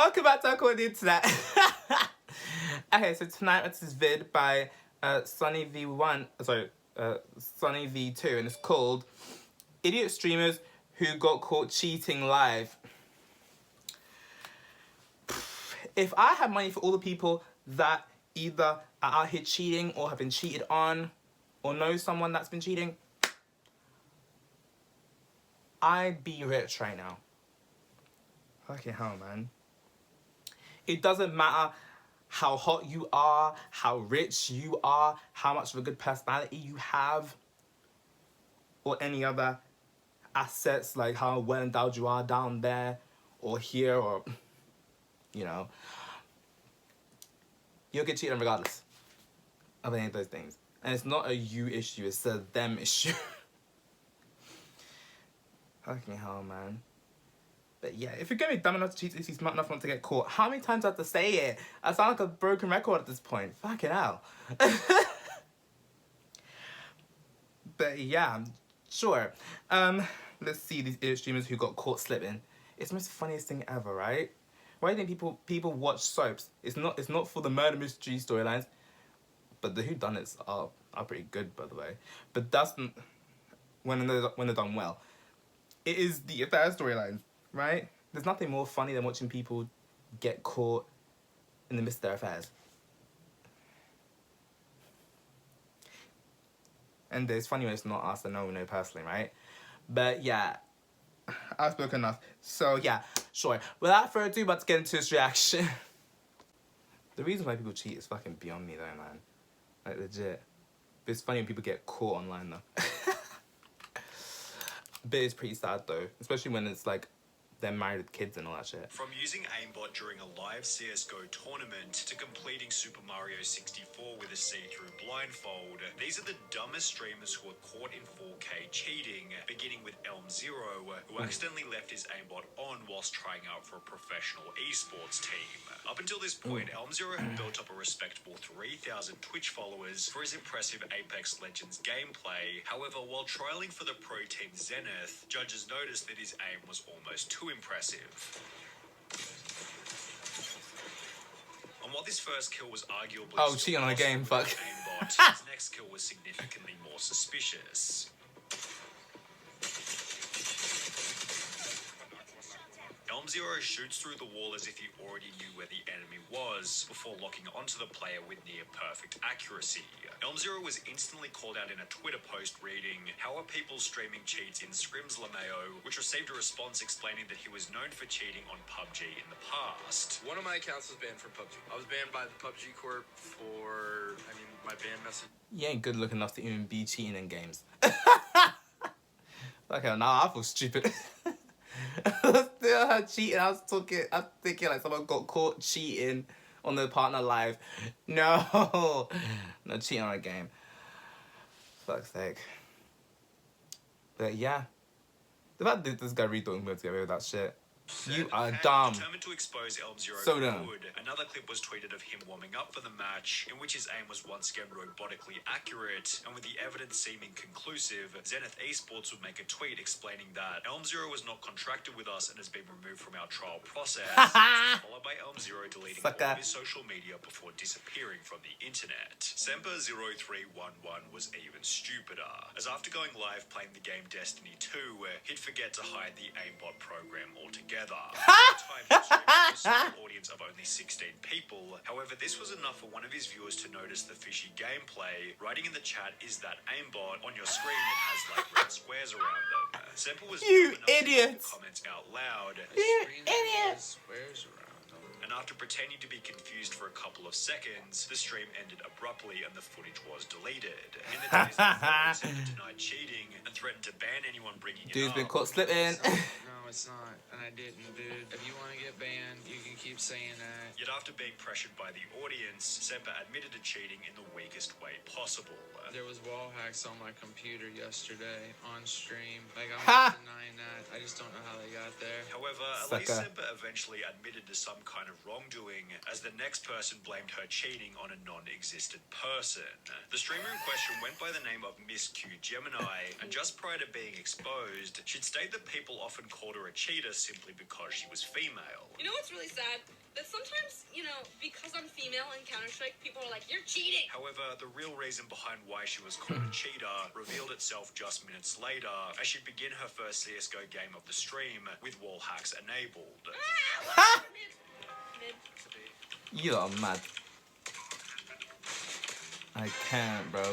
Welcome back to Uncle on the Internet. Okay, so tonight it's this vid by Sunny V1, Sunny V2, and it's called Idiot Streamers Who Got Caught Cheating Live. If I had money for all the people that either are out here cheating or have been cheated on or know someone that's been cheating, I'd be rich right now. Fucking hell, man. It doesn't matter how hot you are, how rich you are, how much of a good personality you have, or any other assets, like how well endowed you are down there or here, or, you know. You'll get cheated on regardless of any of those things. And it's not a you issue, it's a them issue. Fucking hell, man. But yeah, if you're gonna be dumb enough to cheat, if you're smart enough not to get caught, how many times do I have to say it? I sound like a broken record at this point. Fucking hell. But yeah, sure. Let's see these idiot streamers who got caught slipping. It's the most funniest thing ever, right? Why do you think people watch soaps? It's not for the murder mystery storylines, but the whodunits are pretty good, by the way. But that's when they're done well. It is the affair storylines, right? There's nothing more funny than watching people get caught in the midst of their affairs. And it's funny when it's not us that no one know personally, right? But yeah, I've spoken enough. So yeah, sure. Without further ado, about to get into this reaction. The reason why people cheat is fucking beyond me though, man. Like legit. But it's funny when people get caught online though. But it's pretty sad though, especially when it's like they're married with kids and all that shit. From using aimbot during a live CSGO tournament to completing Super Mario 64 with a see-through blindfold, these are the dumbest streamers who are caught in 4K cheating, beginning with Elm0, who accidentally left his aimbot on whilst trying out for a professional esports team. Up until this point, Elm0 had built up a respectable 3,000 Twitch followers for his impressive Apex Legends gameplay. However, while trialing for the pro team Zenith, judges noticed that his aim was almost too impressive. And while this first kill was arguably cheating on a game, fuck. Aimbot, his next kill was significantly more suspicious. Elm0 shoots through the wall as if he already knew where the enemy was, before locking onto the player with near-perfect accuracy. Elm0 was instantly called out in a Twitter post reading, "How are people streaming cheats in Scrims LMAO?" which received a response explaining that he was known for cheating on PUBG in the past. One of my accounts was banned from PUBG. I was banned by the PUBG Corp for, my ban message. You ain't good looking enough to even be cheating in games. Okay, now I feel stupid. Still her cheating. I was thinking like someone got caught cheating on their partner live. No cheating on a game. Fuck's sake. But yeah, the fact that this guy really thought he was gonna get away with that shit. You are dumb. Determined to expose Elm0 So for dumb. good, another clip was tweeted of him warming up for the match, in which his aim was once again robotically accurate, and with the evidence seeming conclusive, Zenith Esports would make a tweet explaining that Elm0 was not contracted with us and has been removed from our trial process, followed by Elm0 deleting all of his social media before disappearing from the internet. Semper0311 was even stupider, as after going live playing the game Destiny 2, he'd forget to hide the aimbot program altogether. At the time, he was streaming to a small audience of only 16 people. However, this was enough for one of his viewers to notice the fishy gameplay. Writing in the chat, "Is that aimbot?" On your screen, it has like red squares around them. Semper was You dumb enough to read idiot. the comments out loud. You idiot. Squares around them. And after pretending to be confused for a couple of seconds, the stream ended abruptly and the footage was deleted. In the days before, Semper denied cheating and threatened to ban anyone bringing it Dude's up. been caught slipping. No, it's not. And I didn't, dude. If you want to get banned, you can keep saying that. Yet after being pressured by the audience, Semper admitted to cheating in the weakest way possible. There was wall hacks on my computer yesterday on stream. Like, I'm Ha! not denying that. I just don't know how they got there. However, Elise Semper eventually admitted to some kind of wrongdoing, as the next person blamed her cheating on a non-existent person. The streamer in question went by the name of Miss Q Gemini, and just just prior to being exposed, she'd stated that people often called her a cheater simply because she was female. You know what's really sad? That sometimes, because I'm female in Counter-Strike, people are like, you're cheating! However, the real reason behind why she was called a cheater revealed itself just minutes later as she'd begin her first CSGO game of the stream with wall hacks enabled. Mid. You are mad. I can't, bro.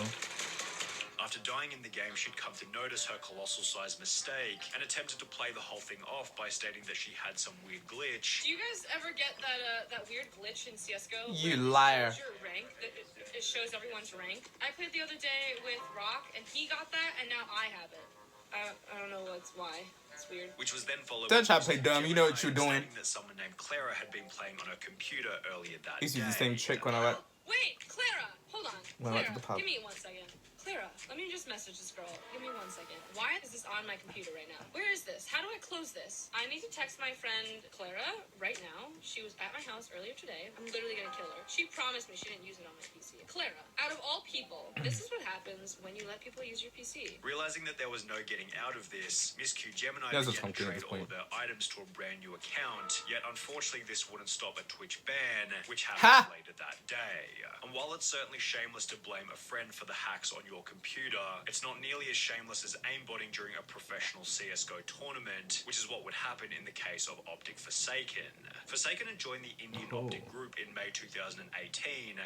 After dying in the game, she'd come to notice her colossal-sized mistake and attempted to play the whole thing off by stating that she had some weird glitch. Do you guys ever get that weird glitch in CSGO? You where it liar. shows your rank, it shows everyone's rank. I played the other day with Rock, and he got that, and now I have it. I don't know why. It's weird. Which was then followed Don't by try to play dumb, you know what you're doing. stating that someone named Clara had been playing on her computer earlier that I used to day. use the same trick when I went. Wait, Clara! Hold on. When I went Clara, to the pub. give me 1 second. Clara, let me just message this girl. Give me 1 second. Why is this on my computer right now? Where is this? How do I close this? I need to text my friend Clara right now. She was at my house earlier today. I'm literally gonna kill her. She promised me she didn't use it on my PC. Clara, out of all people, this is what happens when you let people use your PC. Realizing that there was no getting out of this, Miss Q Gemini That's just began to funky at trade this all point. of her items to a brand new account, yet unfortunately this wouldn't stop a Twitch ban, which Ha! happened later that day. And while it's certainly shameless to blame a friend for the hacks on your computer, it's not nearly as shameless as aimbotting during a professional CSGO tournament, which is what would happen in the case of Optic Forsaken. Forsaken had joined the Indian Optic group in May 2018,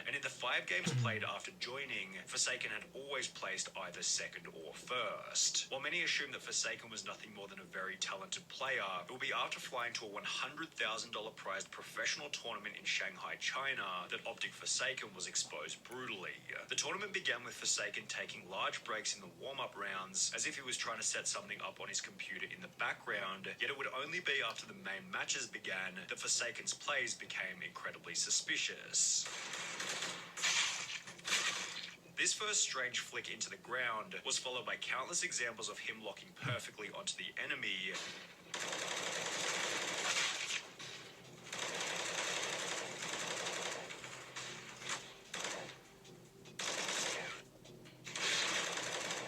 and in the 5 games played after joining, Forsaken had always placed either second or first. While many assume that Forsaken was nothing more than a very talented player, it will be after flying to a $100,000 prized professional tournament in Shanghai, China, that Optic Forsaken was exposed brutally. The tournament began with Forsaken taking large breaks in the warm-up rounds, as if he was trying to set something up on his computer in the background, yet it would only be after the main matches began that Forsaken's plays became incredibly suspicious. This first strange flick into the ground was followed by countless examples of him locking perfectly onto the enemy.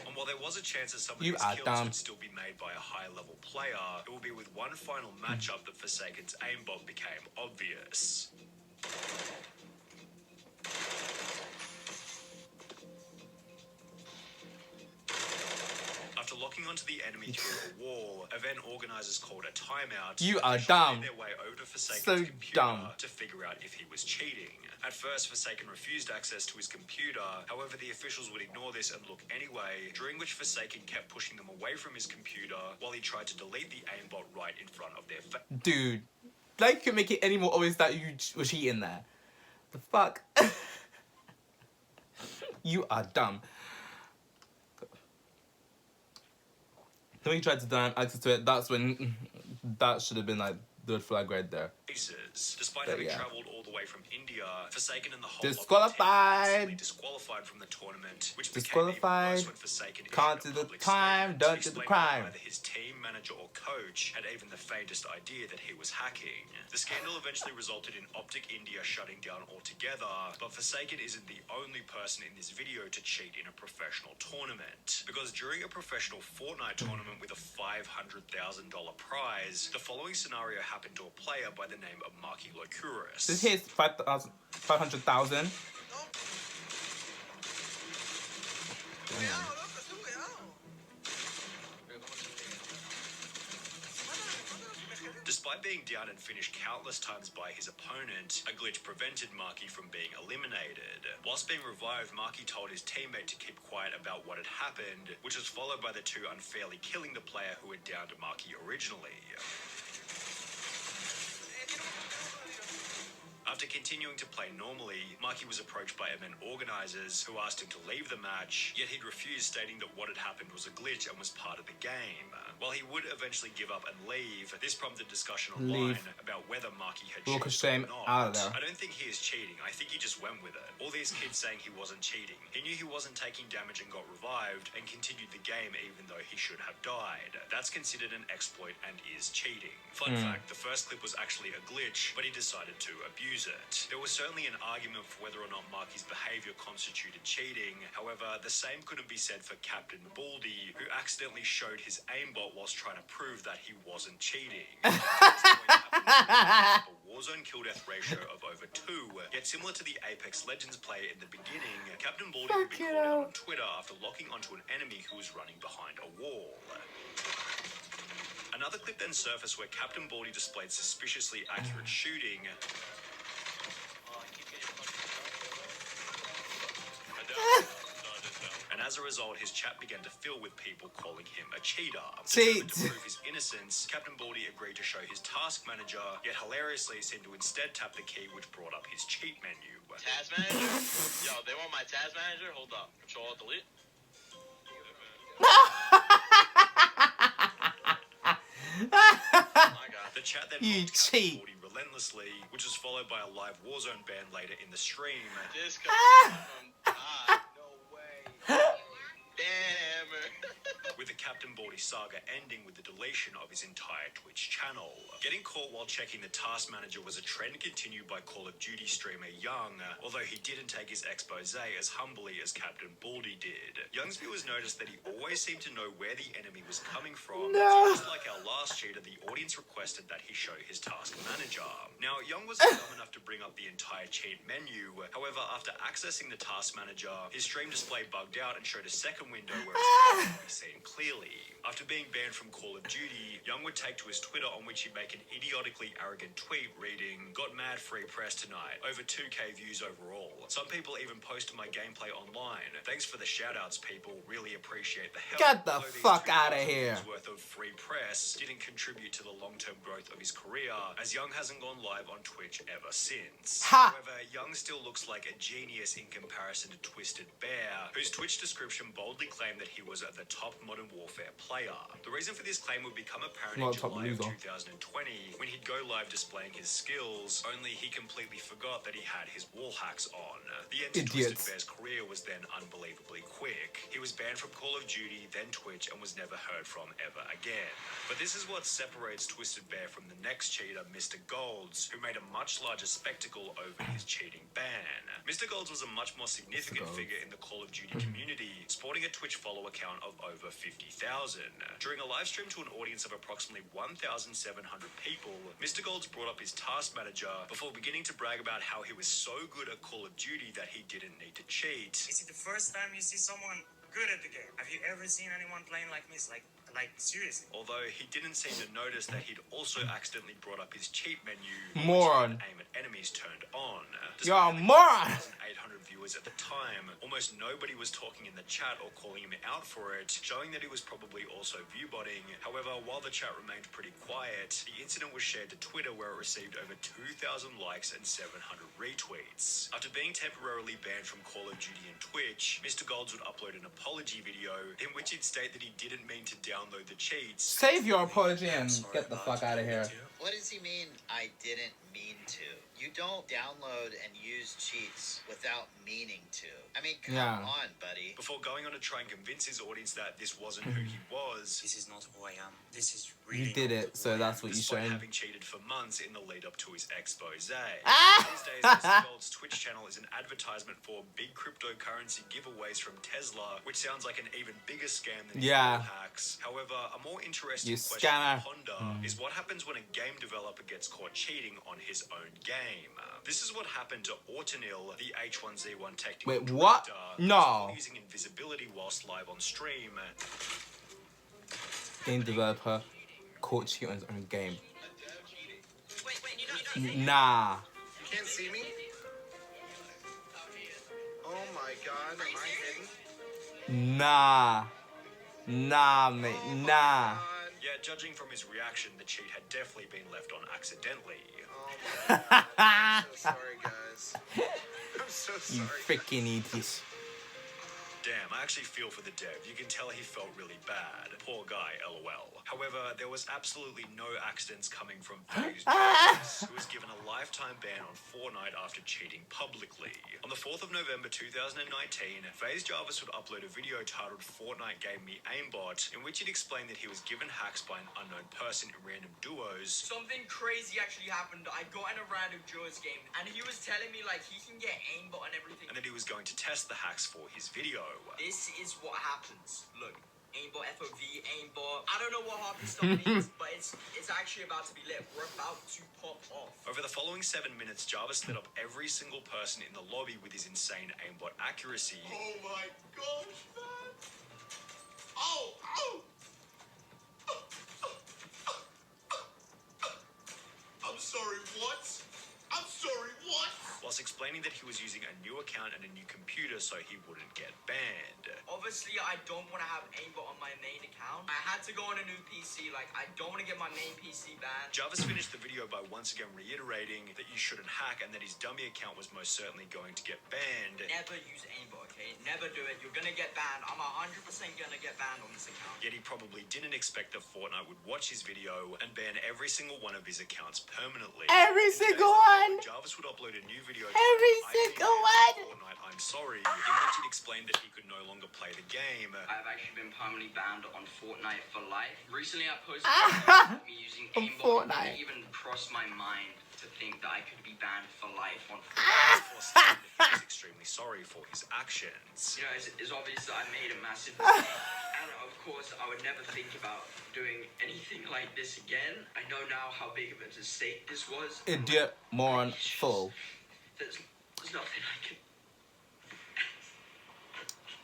And while there was a chance that some of You these are kills dumb. would still be made by a high-level player, it will be with one final matchup that Forsaken's aimbot became obvious. After locking onto the enemy through a wall, event organizers called a timeout. You are and dumb. made their way over to Forsaken's So computer dumb. to figure out if he was cheating. At first, Forsaken refused access to his computer. However, the officials would ignore this and look anyway, during which Forsaken kept pushing them away from his computer while he tried to delete the aimbot right in front of their face. Dude, like you can make it any more obvious that you were cheating there. The fuck? You are dumb. When you tried to deny access to it, that's when that should have been like the red flag right there. Despite But having yeah. travelled all the way from India, Forsaken and the whole Disqualified. team were disqualified from the tournament, which Disqualified. became even worse when Forsaken Can't issued do a the public time, statement don't do the explaining crime. that neither his team manager or coach had even the faintest idea that he was hacking. The scandal eventually resulted in Optic India shutting down altogether, but Forsaken isn't the only person in this video to cheat in a professional tournament, because during a professional Fortnite tournament with a $500,000 prize, the following scenario happened to a player by the name of Marky Locuris. This here's 500,000. Despite being down and finished countless times by his opponent, a glitch prevented Marky from being eliminated. Whilst being revived, Marky told his teammate to keep quiet about what had happened, which was followed by the two unfairly killing the player who had downed Marky originally. After continuing to play normally, Marky was approached by event organisers who asked him to leave the match, yet he'd refused, stating that what had happened was a glitch and was part of the game. While he would eventually give up and leave, this prompted discussion online about whether Marky had Walk of cheated shame or not. out of there. I don't think he is cheating, I think he just went with it. All these kids saying he wasn't cheating. He knew he wasn't taking damage and got revived, and continued the game even though he should have died. That's considered an exploit and is cheating. Fun fact, the first clip was actually a glitch, but he decided to abuse opposite. There was certainly an argument for whether or not Marky's behaviour constituted cheating. However, the same couldn't be said for Captain Baldy, who accidentally showed his aimbot whilst trying to prove that he wasn't cheating. A Warzone kill death ratio of over 2, yet similar to the Apex Legends player in the beginning, Captain Baldy would be called out on Twitter after locking onto an enemy who was running behind a wall. Another clip then surfaced where Captain Baldy displayed suspiciously accurate shooting. And as a result, his chat began to fill with people calling him a cheater. Cheat. To prove his innocence, Captain Baldy agreed to show his task manager, yet hilariously seemed to instead tap the key which brought up his cheat menu. Task manager? Yo, they want my task manager? Hold up. Control delete. My God. The chat then You mocked Captain cheat. Baldy relentlessly, which was followed by a live Warzone ban later in the stream. This comes from God. No way. Damn. With the Captain Baldy saga ending with the deletion of his entire Twitch channel. Getting caught while checking the task manager was a trend continued by Call of Duty streamer Young, although he didn't take his expose as humbly as Captain Baldy did. Young's viewers noticed that he always seemed to know where the enemy was coming from, so just like our last cheater, the audience requested that he show his task manager. Now, Young was dumb enough to bring up the entire cheat menu, however, after accessing the task manager, his stream display bugged out and showed a second window where his could be seen clearly. After being banned from Call of Duty, Young would take to his Twitter on which he'd make an idiotically arrogant tweet reading, "Got mad free press tonight, over 2k views overall. Some people even posted my gameplay online. Thanks for the shoutouts, people, really appreciate the help." Get the Although these fuck 2,000 outta here. views worth of free press didn't contribute to the long-term growth of his career, as Young hasn't gone live on Twitch ever since. Ha! However, Young still looks like a genius in comparison to Twisted Bear, whose Twitch description boldly claimed that he was the top Modern Warfare player. The reason for this claim would become apparent in Not top July of loser. 2020, when he'd go live displaying his skills, only he completely forgot that he had his wall hacks on. The end to Twisted Idiots. Bear's career was then unbelievably quick. He was banned from Call of Duty, then Twitch, and was never heard from ever again. But this is what separates Twisted Bear from the next cheater, Mr. Golds, who made a much larger spectacle over his cheating ban. Mr. Golds was a much more significant figure in the Call of Duty community, sporting a Twitch follow account of over 50,000. During a live stream to an audience of approximately 1,700 people, Mr. Golds brought up his task manager before beginning to brag about how he was so good at Call of Duty that he didn't need to cheat. Is it the first time you see someone good at the game? Have you ever seen anyone playing like me? Like seriously? Although he didn't seem to notice that he'd also accidentally brought up his cheat menu, Moron. which aim at enemies turned on. You're a moron. 800 viewers at the time, almost nobody was talking in the chat or calling him out for it, showing that he was probably also viewbotting. However, while the chat remained pretty quiet, the incident was shared to Twitter, where it received over 2,000 likes and 700 retweets. After being temporarily banned from Call of Duty and Twitch, Mr. Golds would upload an apology video in which he'd state that he didn't mean to download the cheats. Save your apology and get the fuck out of here. What does he mean, I didn't mean to? You don't download and use cheats without meaning to. I mean, come Yeah. on, buddy. Before going on to try and convince his audience that this wasn't who he was, This is not who I am. This is really You did not it, who so I am. that's what you despite showed. having cheated for months in the lead up to his expose. Ah! These days, Mr. Gold's Twitch channel is an advertisement for big cryptocurrency giveaways from Tesla, which sounds like an even bigger scam than Yeah. hacks. However, a more interesting You question scammer. to ponder is what happens when a game developer gets caught cheating on his own game. This is what happened to Autonil, the H1Z1 technical Wait, what? director, No. who's using invisibility whilst live on stream. Game developer caught cheating on his own game. Wait, Nah. You can't see me? Oh my god, am I hidden? Nah. Nah, mate. Nah. God. Yeah, judging from his reaction, the cheat had definitely been left on accidentally. Oh my god. I'm so sorry, guys. I'm so You sorry. freaking idiot. Damn, I actually feel for the dev. You can tell he felt really bad. Poor guy, lol. However, there was absolutely no accidents coming from FaZe Jarvis, who was given a lifetime ban on Fortnite after cheating publicly. On the 4th of November 2019, FaZe Jarvis would upload a video titled Fortnite Gave Me Aimbot, in which he'd explained that he was given hacks by an unknown person in random duos. Something crazy actually happened. I got in a random duos game, and he was telling me like he can get aimbot and everything. And that he was going to test the hacks for his video. This is what happens. Look, aimbot, FOV, aimbot. I don't know what half this stuff means, but it's actually about to be lit. We're about to pop off. Over the following 7 minutes, Jarvis lit up every single person in the lobby with his insane aimbot accuracy. Oh my gosh, man. Oh, oh. I'm sorry, what? I'm sorry, what? Whilst explaining that he was using a new account and a new computer so he wouldn't get banned. Obviously, I don't want to have aimbot on my main account. I had to go on a new PC. Like, I don't want to get my main PC banned. Jarvis finished the video by once again reiterating that you shouldn't hack and that his dummy account was most certainly going to get banned. Never use aimbot, okay? Never do it. You're gonna get banned. I'm 100% gonna get banned on this account. Yet he probably didn't expect that Fortnite would watch his video and ban every single one of his accounts permanently. Every In the days single that followed, one. Jarvis would upload a new video. Every titled, single "I one. Fortnite, I'm sorry," in which he'd explained that he could no longer play the game. I've actually been permanently banned on Fortnite for life. Recently, I posted me using On aimbot. Fortnite. It didn't even cross my mind to think that I could be banned for life on Fortnite. Before saying that he was extremely sorry for his actions. You know, it's obvious that I made a massive mistake. And of course, I would never think about doing anything like this again. I know now how big of a mistake this was. Idiot, moron, fool. There's nothing I can...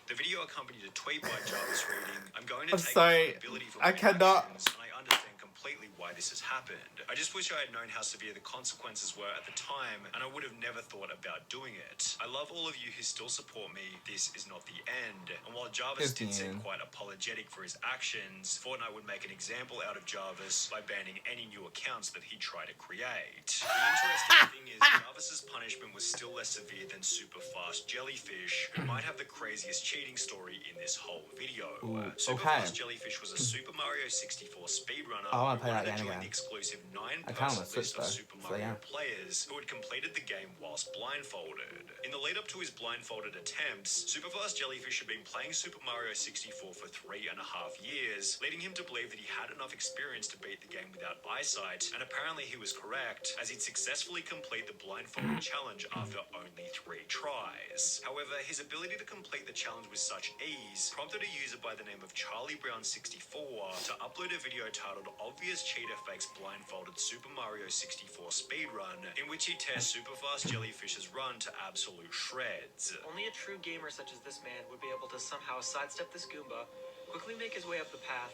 The video accompanied a tweet by Jarvis reading, "I'm going to I'm take sorry. accountability for I my cannot. actions, and I understand completely why this has happened. I just wish I had known how severe the consequences were at the time, and I would have never thought about doing it. I love all of you who still support me. This is not the end." And while Jarvis It's the did seem end. quite apologetic for his actions, Fortnite would make an example out of Jarvis by banning any new accounts that he tried to create. The interesting thing is, Jarvis's punishment was still less severe than Super Fast Jellyfish, who might have the craziest cheating story in this whole video. Ooh, Super okay. Fast Jellyfish was a Super Mario 64 speedrunner I wanna who play that wanted to game join again. the exclusive I kinda 9-person switched list of though, Super so Mario yeah. players who had completed the game whilst blindfolded. In the lead up to his blindfolded attempts, Super Fast Jellyfish had been playing Super Mario 64 for 3.5 years, leading him to believe that he had enough experience to beat the game without eyesight, and apparently he was correct, as he'd successfully complete the blindfolded challenge after only 3 tries. However, his ability to complete the challenge with such ease prompted a user by the name of Charlie Brown 64 to upload a video titled "Obvious Cheater Fakes Blindfolded Super Mario 64 Speedrun," in which he tears Super Fast Jellyfish's run to absolute shreds. Only a true gamer such as this man would be able to somehow sidestep this Goomba, quickly make his way up the path,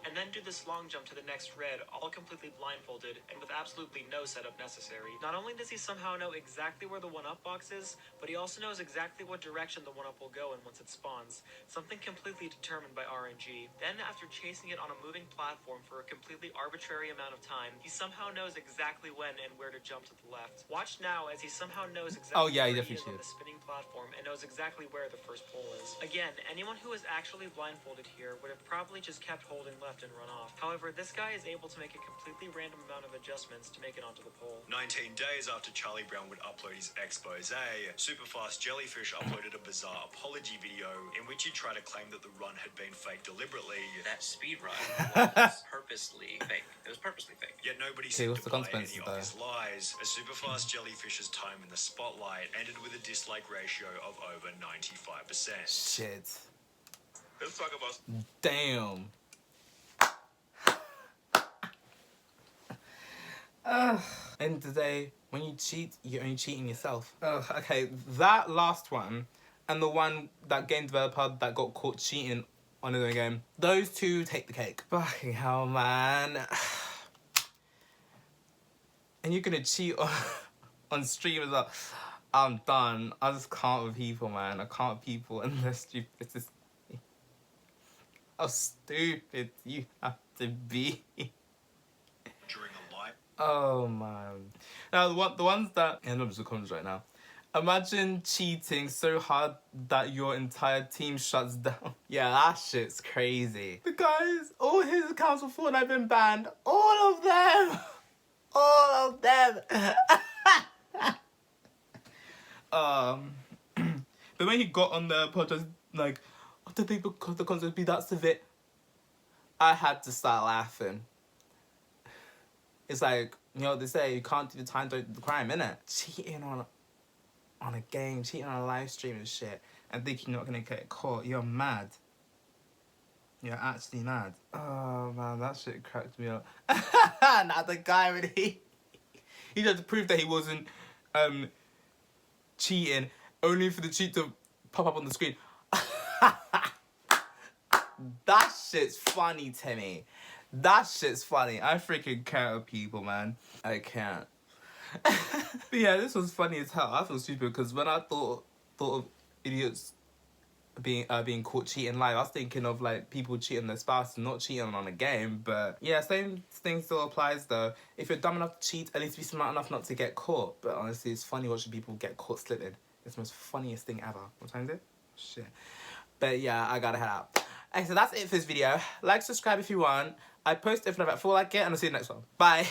and then do this long jump to the next red, all completely blindfolded and with absolutely no setup necessary. Not only does he somehow know exactly where the 1-up box is, but he also knows exactly what direction the 1-up will go in once it spawns, something completely determined by RNG. Then, after chasing it on a moving platform for a completely arbitrary amount of time, he somehow knows exactly when and where to jump to the left. Watch now as he somehow knows exactly Oh, yeah, he where he definitely is on should. the spinning platform and knows exactly where the first pole is. Again, anyone who is actually blindfolded here would have probably just kept holding left and run off. However, this guy is able to make a completely random amount of adjustments to make it onto the pole. 19 days after Charlie Brown would upload his expose, Super Fast Jellyfish uploaded a bizarre apology video in which he tried to claim that the run had been faked deliberately. That speed run was purposely fake. It was purposely fake. Yet nobody Okay, seemed what's to the buy any consequences, of though? his lies, as Super Fast Jellyfish's time in the spotlight ended with a dislike ratio of over 95%. Shit. Let's talk about Damn. End of the day, when you cheat, you're only cheating yourself. Okay, that last one and the one, that game developer that got caught cheating on another game, those two take the cake. Fucking hell, man. And you're gonna cheat on stream as well. I'm done. I just can't with people, man. I can't with people and their stupidity. How stupid you have to be. During a live Oh man. Now the ones that, and I'm just the comments right now. Imagine cheating so hard that your entire team shuts down. Yeah, that shit's crazy. The guys, all his accounts for Fortnite have been banned. All of them. All of them. But when he got on the podcast, like, oh, did they because the concert be that severe? I had to start laughing. It's like, you know what they say, you can't do the time, don't do the crime, innit? Cheating on a game, cheating on a live stream and shit, and thinking you're not gonna get caught. You're mad. You're actually mad. Oh man, that shit cracked me up. Now the guy when he tried to prove that he wasn't cheating, only for the cheat to pop up on the screen. That shit's funny to me. That shit's funny. I freaking can't with people, man. I can't. But yeah, this was funny as hell. I feel stupid because when I thought of idiots being caught cheating live, I was thinking of like people cheating their spouse and not cheating on a game. But yeah, same thing still applies though. If you're dumb enough to cheat, at least be smart enough not to get caught. But honestly, it's funny watching people get caught slipping. It's the most funniest thing ever. What time is it? Shit. But yeah, I gotta head out. Okay, so that's it for this video. Like, subscribe if you want. I post if I feel like it, and I'll see you next one. Bye.